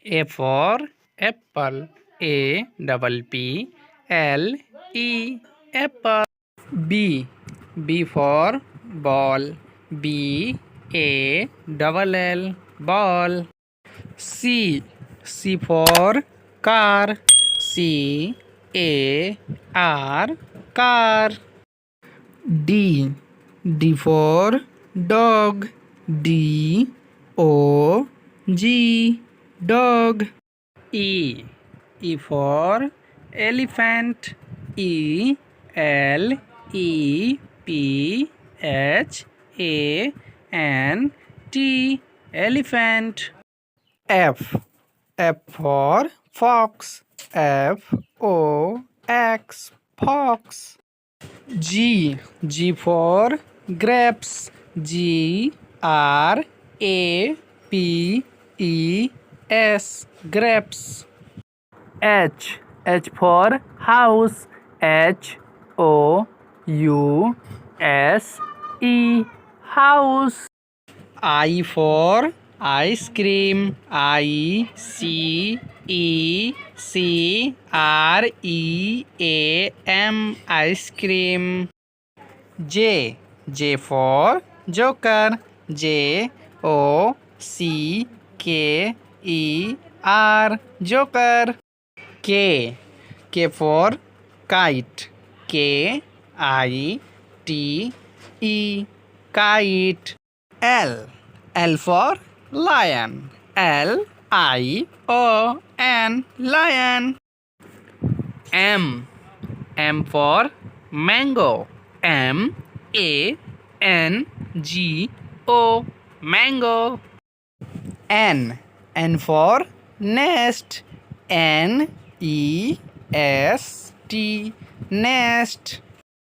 A for apple. A double P L E apple. B. B for ball. B A double L ball. C. C for car. C A R car. D. D for dog. D O G dog. E. E for elephant. E L E P H A N T elephant. F. F for fox. F O X fox. G. G for grapes. G R A P E S grapes. H. H for house. H O U S E house. I for ice cream. I C E C R E A M ice cream. J. J for joker. J O C K E R joker. K. K for kite. K I T E kite. L. L for lion. L I O N lion. M. M for mango. M A N G O mango. N. N for nest. N E S T nest.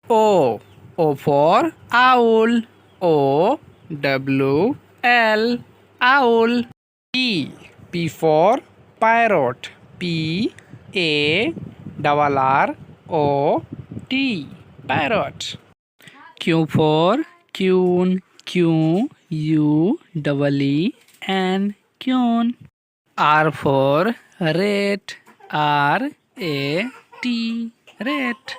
O. O for owl. O W L owl. P. P for parrot. P A R O T parrot. Q for queen. Q U E N queen. R for rat. R A T rat.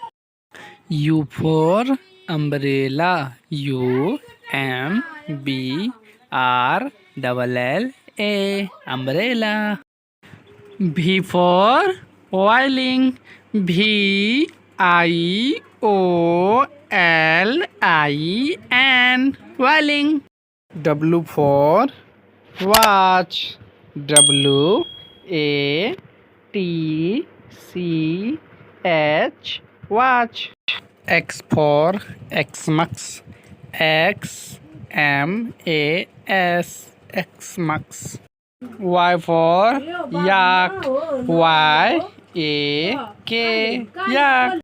U for umbrella. U M B R L A umbrella. V for violin. V I O L I N violin. W for watch. W A T C H watch. X for Xmas. X M A S Xmas. Y for yak. Y A K yak.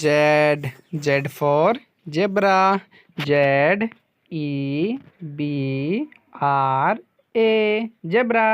Z. Z for zebra. Z E B R A zebra.